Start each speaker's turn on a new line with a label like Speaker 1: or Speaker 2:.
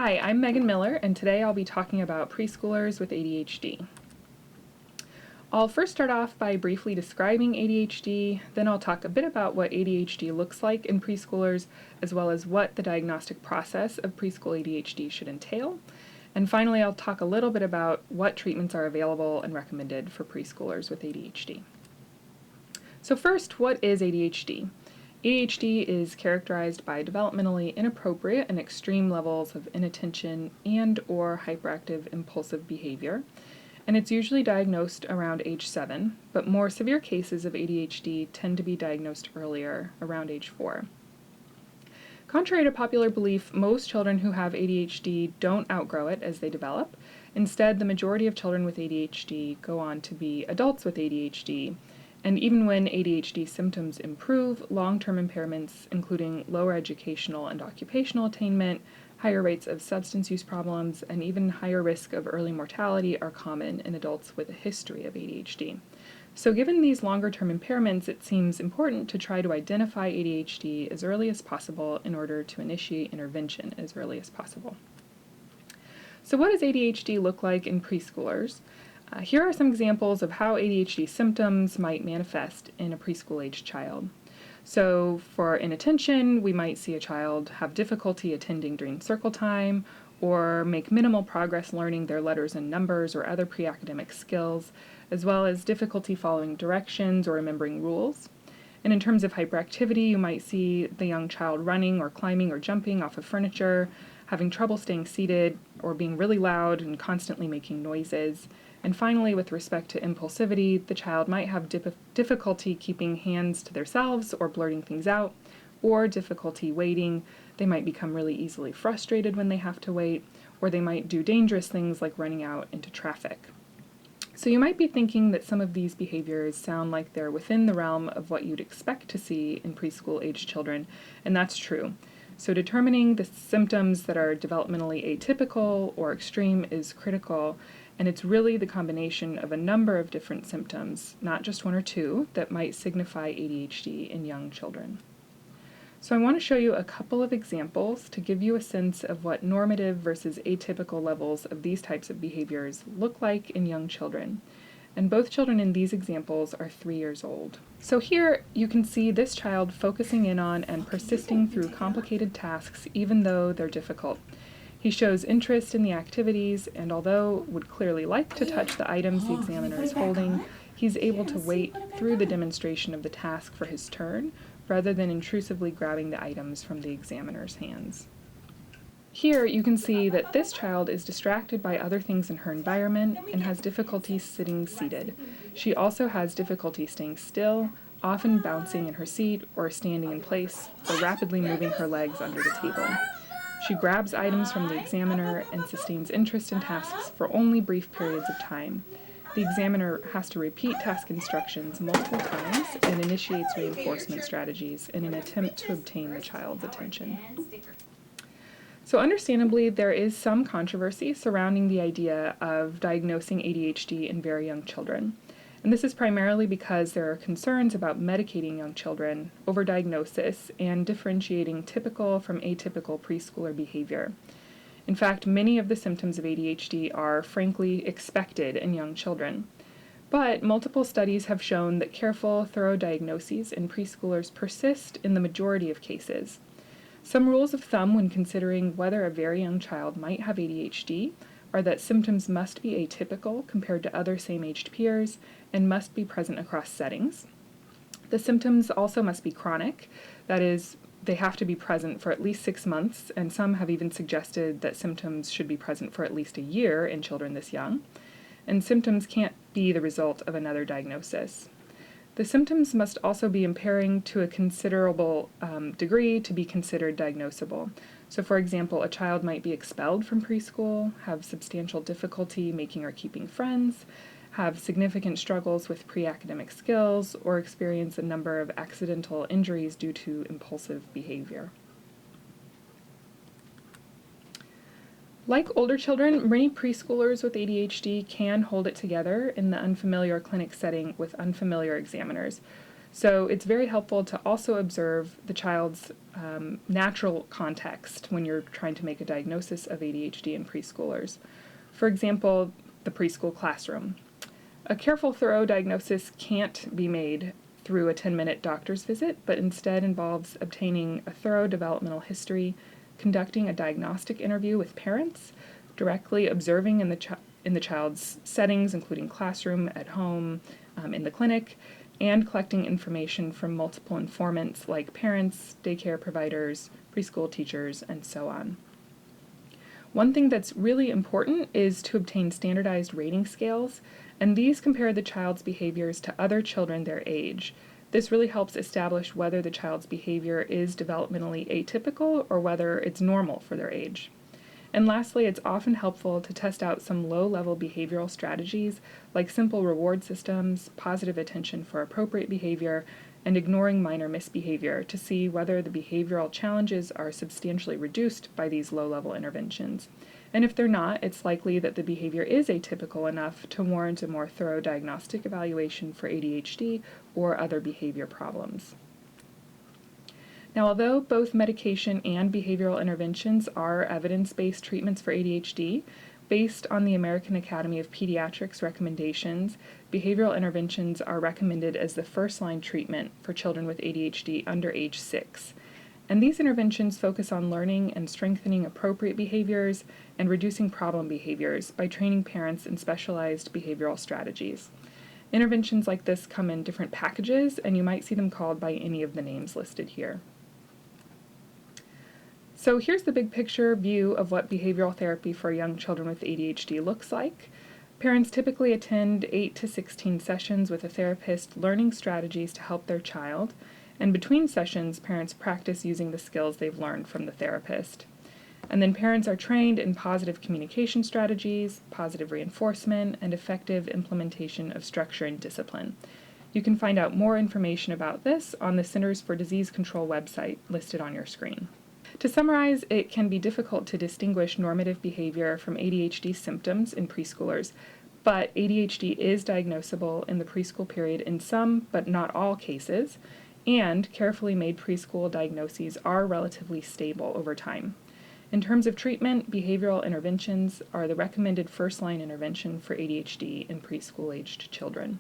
Speaker 1: Hi, I'm Meghan Miller, and today I'll be talking about preschoolers with ADHD. I'll first start off by briefly describing ADHD, then I'll talk a bit about what ADHD looks like in preschoolers, as well as what the diagnostic process of preschool ADHD should entail. And finally, I'll talk a little bit about what treatments are available and recommended for preschoolers with ADHD. So first, what is ADHD? ADHD is characterized by developmentally inappropriate and extreme levels of inattention and/or hyperactive impulsive behavior, and it's usually diagnosed around age 7, but more severe cases of ADHD tend to be diagnosed earlier, around age 4. Contrary to popular belief, most children who have ADHD don't outgrow it as they develop. Instead, the majority of children with ADHD go on to be adults with ADHD, and even when ADHD symptoms improve, long-term impairments, including lower educational and occupational attainment, higher rates of substance use problems, and even higher risk of early mortality are common in adults with a history of ADHD. So given these longer-term impairments, it seems important to try to identify ADHD as early as possible in order to initiate intervention as early as possible. So what does ADHD look like in preschoolers? Here are some examples of how ADHD symptoms might manifest in a preschool-aged child. So for inattention, we might see a child have difficulty attending during circle time, or make minimal progress learning their letters and numbers or other pre-academic skills, as well as difficulty following directions or remembering rules. And in terms of hyperactivity, you might see the young child running or climbing or jumping off of furniture, having trouble staying seated, or being really loud and constantly making noises. And finally, with respect to impulsivity, the child might have difficulty keeping hands to themselves or blurting things out, or difficulty waiting. They might become really easily frustrated when they have to wait, or they might do dangerous things like running out into traffic. So you might be thinking that some of these behaviors sound like they're within the realm of what you'd expect to see in preschool-aged children, and that's true. So determining the symptoms that are developmentally atypical or extreme is critical, and it's really the combination of a number of different symptoms, not just one or two, that might signify ADHD in young children. So I want to show you a couple of examples to give you a sense of what normative versus atypical levels of these types of behaviors look like in young children. And both children in these examples are 3 years old. So here you can see this child focusing in on and persisting through complicated tasks even though they're difficult. He shows interest in the activities, and although would clearly like to touch the items the examiner is holding, he's able to wait through the demonstration of the task for his turn, rather than intrusively grabbing the items from the examiner's hands. Here you can see that this child is distracted by other things in her environment and has difficulty sitting seated. She also has difficulty staying still, often bouncing in her seat or standing in place, or rapidly moving her legs under the table. She grabs items from the examiner and sustains interest in tasks for only brief periods of time. The examiner has to repeat task instructions multiple times and initiates reinforcement strategies in an attempt to obtain the child's attention. So understandably, there is some controversy surrounding the idea of diagnosing ADHD in very young children. And this is primarily because there are concerns about medicating young children, overdiagnosis, and differentiating typical from atypical preschooler behavior. In fact, many of the symptoms of ADHD are frankly expected in young children. But multiple studies have shown that careful, thorough diagnoses in preschoolers persist in the majority of cases. Some rules of thumb when considering whether a very young child might have ADHD are that symptoms must be atypical compared to other same-aged peers and must be present across settings. The symptoms also must be chronic, that is, they have to be present for at least 6 months, and some have even suggested that symptoms should be present for at least a year in children this young. And symptoms can't be the result of another diagnosis. The symptoms must also be impairing to a considerable degree to be considered diagnosable. So for example, a child might be expelled from preschool, have substantial difficulty making or keeping friends, have significant struggles with pre-academic skills, or experience a number of accidental injuries due to impulsive behavior. Like older children, many preschoolers with ADHD can hold it together in the unfamiliar clinic setting with unfamiliar examiners. So it's very helpful to also observe the child's natural context when you're trying to make a diagnosis of ADHD in preschoolers. For example, the preschool classroom. A careful, thorough diagnosis can't be made through a 10-minute doctor's visit, but instead involves obtaining a thorough developmental history, conducting a diagnostic interview with parents, directly observing in the child's settings, including classroom, at home, in the clinic, and collecting information from multiple informants like parents, daycare providers, preschool teachers, and so on. One thing that's really important is to obtain standardized rating scales, and these compare the child's behaviors to other children their age. This really helps establish whether the child's behavior is developmentally atypical or whether it's normal for their age. And lastly, it's often helpful to test out some low-level behavioral strategies like simple reward systems, positive attention for appropriate behavior, and ignoring minor misbehavior to see whether the behavioral challenges are substantially reduced by these low-level interventions. And if they're not, it's likely that the behavior is atypical enough to warrant a more thorough diagnostic evaluation for ADHD or other behavior problems. Now, although both medication and behavioral interventions are evidence-based treatments for ADHD, based on the American Academy of Pediatrics recommendations, behavioral interventions are recommended as the first-line treatment for children with ADHD under age 6. And these interventions focus on learning and strengthening appropriate behaviors and reducing problem behaviors by training parents in specialized behavioral strategies. Interventions like this come in different packages, and you might see them called by any of the names listed here. So here's the big picture view of what behavioral therapy for young children with ADHD looks like. Parents typically attend 8 to 16 sessions with a therapist learning strategies to help their child, and between sessions, parents practice using the skills they've learned from the therapist. And then parents are trained in positive communication strategies, positive reinforcement, and effective implementation of structure and discipline. You can find out more information about this on the Centers for Disease Control website listed on your screen. To summarize, it can be difficult to distinguish normative behavior from ADHD symptoms in preschoolers, but ADHD is diagnosable in the preschool period in some, but not all cases, and carefully made preschool diagnoses are relatively stable over time. In terms of treatment, behavioral interventions are the recommended first-line intervention for ADHD in preschool-aged children.